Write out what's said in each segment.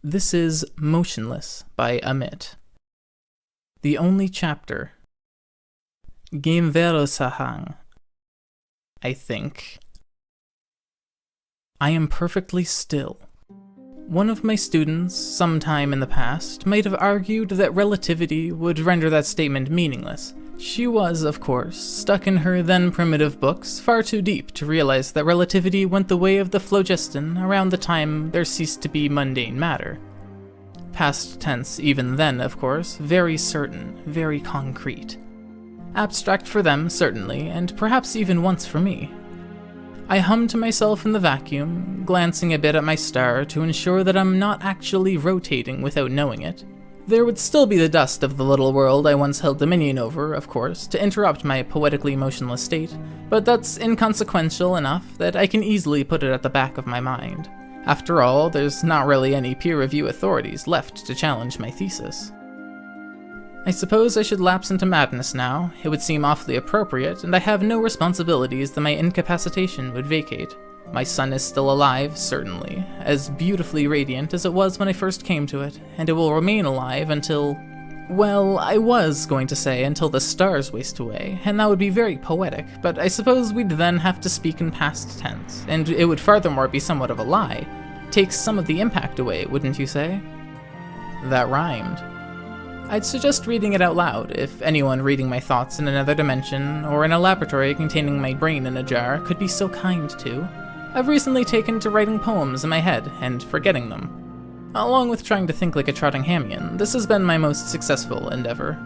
This is Motionless by Amit. The only chapter. Sahang. I think. I am perfectly still. One of my students, sometime in the past, might have argued that relativity would render that statement meaningless. She was, of course, stuck in her then primitive books far too deep to realize that relativity went the way of the phlogiston around the time there ceased to be mundane matter. Past tense even then, of course, very certain, very concrete. Abstract for them, certainly, and perhaps even once for me. I hum to myself in the vacuum, glancing a bit at my star to ensure that I'm not actually rotating without knowing it. There would still be the dust of the little world I once held dominion over, of course, to interrupt my poetically motionless state, but that's inconsequential enough that I can easily put it at the back of my mind. After all, there's not really any peer review authorities left to challenge my thesis. I suppose I should lapse into madness now. It would seem awfully appropriate, and I have no responsibilities that my incapacitation would vacate. My sun is still alive, certainly, as beautifully radiant as it was when I first came to it, and it will remain alive until... well, I was going to say until the stars waste away, and that would be very poetic, but I suppose we'd then have to speak in past tense, and it would furthermore be somewhat of a lie. Takes some of the impact away, wouldn't you say? That rhymed. I'd suggest reading it out loud, if anyone reading my thoughts in another dimension, or in a laboratory containing my brain in a jar, could be so kind to. I've recently taken to writing poems in my head, and forgetting them. Along with trying to think like a Trottinghamian, this has been my most successful endeavor.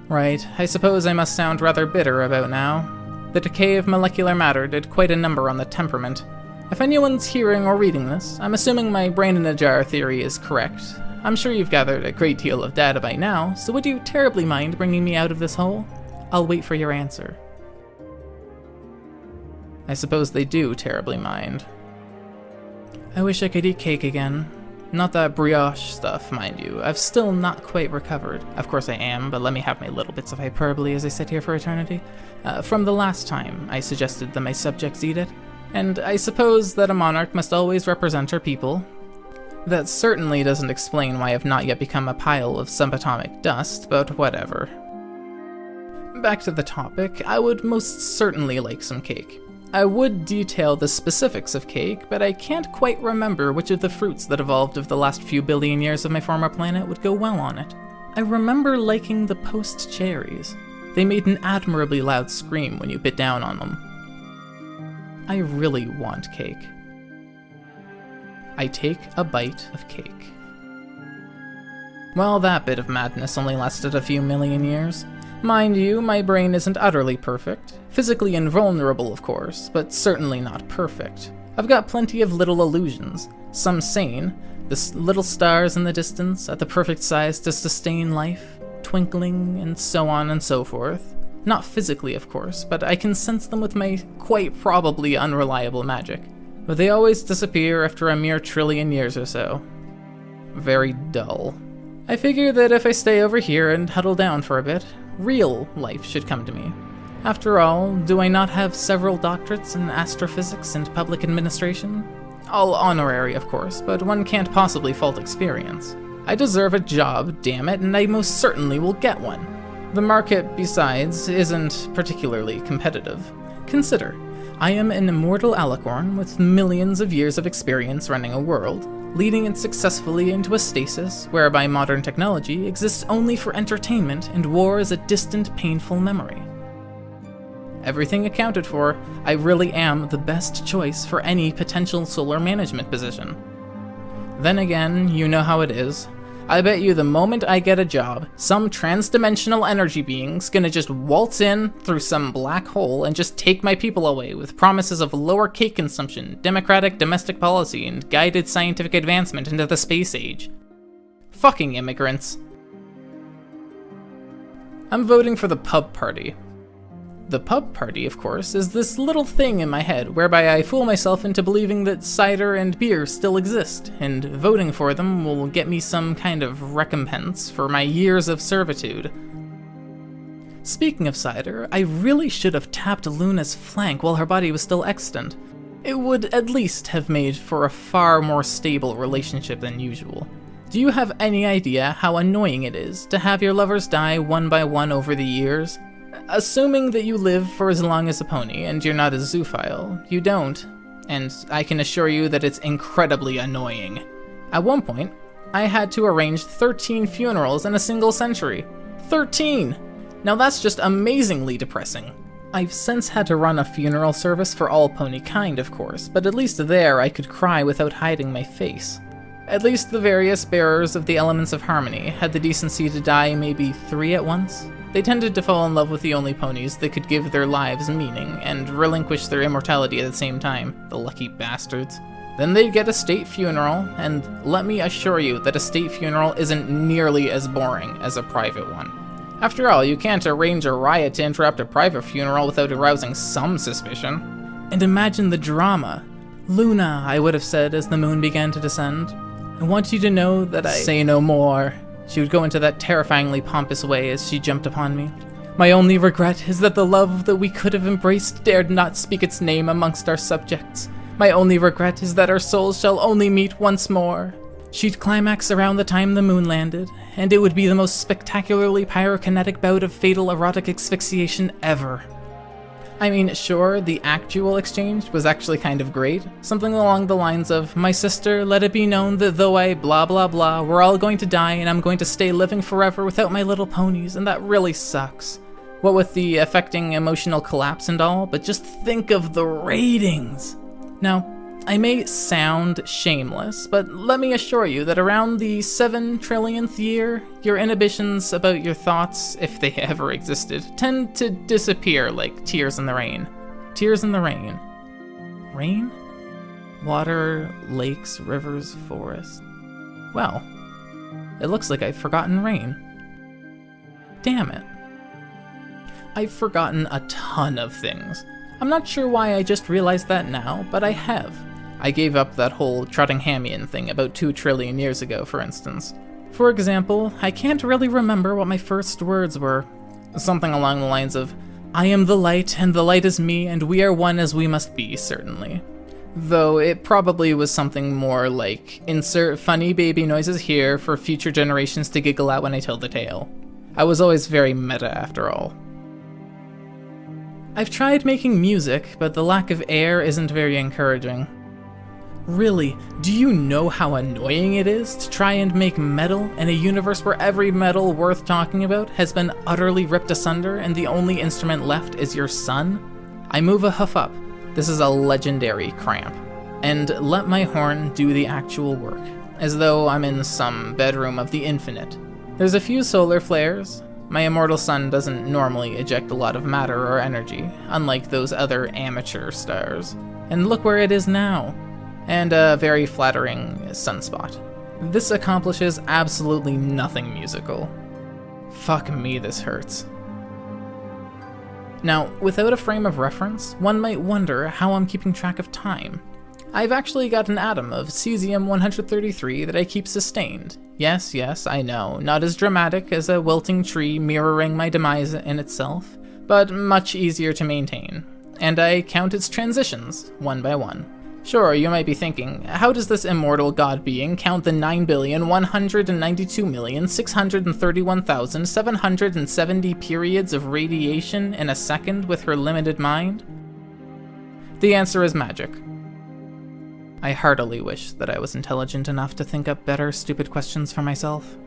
Right, I suppose I must sound rather bitter about now. The decay of molecular matter did quite a number on the temperament. If anyone's hearing or reading this, I'm assuming my brain in a jar theory is correct. I'm sure you've gathered a great deal of data by now, so would you terribly mind bringing me out of this hole? I'll wait for your answer. I suppose they do terribly mind. I wish I could eat cake again. Not that brioche stuff, mind you. I've still not quite recovered. Of course I am, but let me have my little bits of hyperbole as I sit here for eternity. From the last time I suggested that my subjects eat it. And I suppose that a monarch must always represent her people. That certainly doesn't explain why I've not yet become a pile of subatomic dust, but whatever. Back to the topic, I would most certainly like some cake. I would detail the specifics of cake, but I can't quite remember which of the fruits that evolved over the last few billion years of my former planet would go well on it. I remember liking the post cherries. They made an admirably loud scream when you bit down on them. I really want cake. I take a bite of cake. Well, that bit of madness only lasted a few million years. Mind you, my brain isn't utterly perfect. Physically invulnerable, of course, but certainly not perfect. I've got plenty of little illusions, some sane, the little stars in the distance, at the perfect size to sustain life, twinkling, and so on and so forth. Not physically, of course, but I can sense them with my quite probably unreliable magic. But they always disappear after a mere trillion years or so. Very dull. I figure that if I stay over here and huddle down for a bit, real life should come to me. After all, do I not have several doctorates in astrophysics and public administration? All honorary, of course, but one can't possibly fault experience. I deserve a job, damn it, and I most certainly will get one. The market, besides, isn't particularly competitive. Consider, I am an immortal alicorn with millions of years of experience running a world, leading it successfully into a stasis whereby modern technology exists only for entertainment and war is a distant, painful memory. Everything accounted for, I really am the best choice for any potential solar management position. Then again, you know how it is. I bet you the moment I get a job, some trans-dimensional energy being's gonna just waltz in through some black hole and just take my people away with promises of lower cake consumption, democratic domestic policy, and guided scientific advancement into the space age. Fucking immigrants. I'm voting for the pub party. The pub party, of course, is this little thing in my head whereby I fool myself into believing that cider and beer still exist, and voting for them will get me some kind of recompense for my years of servitude. Speaking of cider, I really should have tapped Luna's flank while her body was still extant. it would at least have made for a far more stable relationship than usual. Do you have any idea how annoying it is to have your lovers die one by one over the years? Assuming that you live for as long as a pony and you're not a zoophile, you don't, and I can assure you that it's incredibly annoying. At one point, I had to arrange 13 funerals in a single century. 13! Now that's just amazingly depressing. I've since had to run a funeral service for all pony kind, of course, but at least there I could cry without hiding my face. At least the various bearers of the elements of harmony had the decency to die maybe 3 at once. They tended to fall in love with the only ponies that could give their lives meaning and relinquish their immortality at the same time, the lucky bastards. Then they'd get a state funeral, and let me assure you that a state funeral isn't nearly as boring as a private one. After all, you can't arrange a riot to interrupt a private funeral without arousing some suspicion. And imagine the drama. Luna, I would have said as the moon began to descend. I want you to know that I... Say no more. She would go into that terrifyingly pompous way as she jumped upon me. My only regret is that the love that we could have embraced dared not speak its name amongst our subjects. My only regret is that our souls shall only meet once more. She'd climax around the time the moon landed, and it would be the most spectacularly pyrokinetic bout of fatal erotic asphyxiation ever. I mean, sure, the actual exchange was actually kind of great. Something along the lines of, my sister, let it be known that though I blah blah blah, we're all going to die and I'm going to stay living forever without my little ponies, and that really sucks. What with the affecting emotional collapse and all, but just think of the ratings! Now, I may sound shameless, but let me assure you that around the 7 trillionth year, your inhibitions about your thoughts, if they ever existed, tend to disappear like tears in the rain. Tears in the rain. Rain? Water, lakes, rivers, forest. Well, it looks like I've forgotten rain. Damn it. I've forgotten a ton of things. I'm not sure why I just realized that now, but I have. I gave up that whole Trottinghamian thing about 2 trillion years ago, for instance. For example, I can't really remember what my first words were. Something along the lines of, I am the light, and the light is me, and we are one as we must be, certainly. Though it probably was something more like, insert funny baby noises here for future generations to giggle at when I tell the tale. I was always very meta after all. I've tried making music, but the lack of air isn't very encouraging. Really, do you know how annoying it is to try and make metal in a universe where every metal worth talking about has been utterly ripped asunder and the only instrument left is your sun? I move a hoof up. This is a legendary cramp. And let my horn do the actual work, as though I'm in some bedroom of the infinite. There's a few solar flares. My immortal sun doesn't normally eject a lot of matter or energy, unlike those other amateur stars. And look where it is now. And a very flattering sunspot. This accomplishes absolutely nothing musical. Fuck me, this hurts. Now, without a frame of reference, one might wonder how I'm keeping track of time. I've actually got an atom of cesium-133 that I keep sustained. Yes, I know, not as dramatic as a wilting tree mirroring my demise in itself, but much easier to maintain. And I count its transitions, one by one. Sure, you might be thinking, how does this immortal god being count the 9,192,631,770 periods of radiation in a second with her limited mind? The answer is magic. I heartily wish that I was intelligent enough to think up better stupid questions for myself.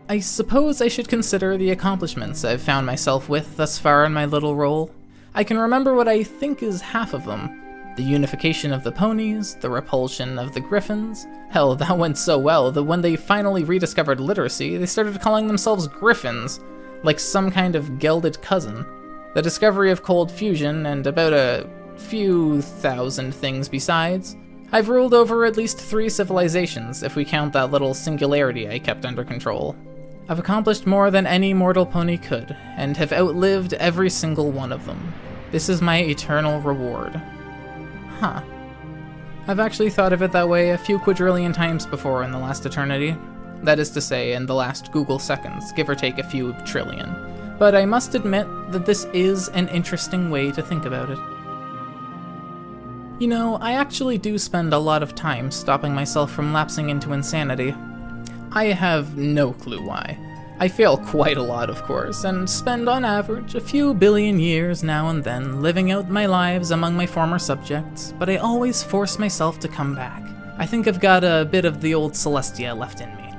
I suppose I should consider the accomplishments I've found myself with thus far in my little role. I can remember what I think is half of them. The unification of the ponies, the repulsion of the griffins. Hell, that went so well that when they finally rediscovered literacy, they started calling themselves griffins, like some kind of gelded cousin. The discovery of cold fusion, and about a few thousand things besides. I've ruled over at least 3 civilizations, if we count that little singularity I kept under control. I've accomplished more than any mortal pony could, and have outlived every single one of them. This is my eternal reward. Huh. I've actually thought of it that way a few quadrillion times before in the last eternity. That is to say, in the last Google seconds, give or take a few trillion. But I must admit that this is an interesting way to think about it. You know, I actually do spend a lot of time stopping myself from lapsing into insanity. I have no clue why. I fail quite a lot, of course, and spend on average a few billion years now and then living out my lives among my former subjects, but I always force myself to come back. I think I've got a bit of the old Celestia left in me.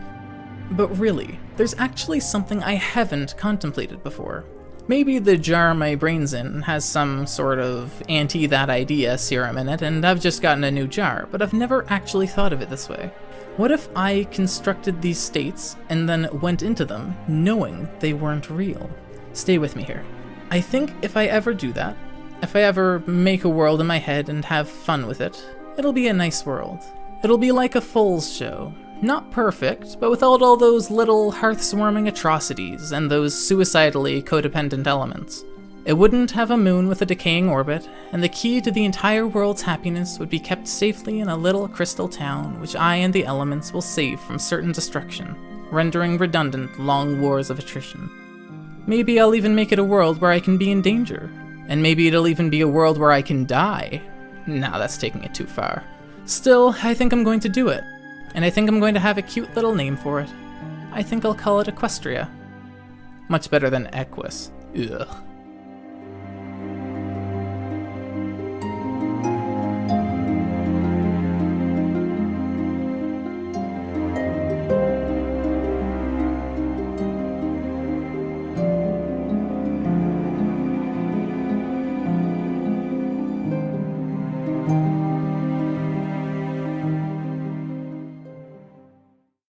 But really, there's actually something I haven't contemplated before. Maybe the jar my brain's in has some sort of anti-that-idea serum in it, and I've just gotten a new jar, but I've never actually thought of it this way. What if I constructed these states and then went into them knowing they weren't real? Stay with me here. I think if I ever do that, if I ever make a world in my head and have fun with it, it'll be a nice world. It'll be like a Foles show. Not perfect, but without all those little hearth-warming atrocities and those suicidally codependent elements. It wouldn't have a moon with a decaying orbit, and the key to the entire world's happiness would be kept safely in a little crystal town which I and the elements will save from certain destruction, rendering redundant long wars of attrition. Maybe I'll even make it a world where I can be in danger, and maybe it'll even be a world where I can die. Nah, that's taking it too far. Still, I think I'm going to do it. And I think I'm going to have a cute little name for it. I think I'll call it Equestria. Much better than Equus. Ugh.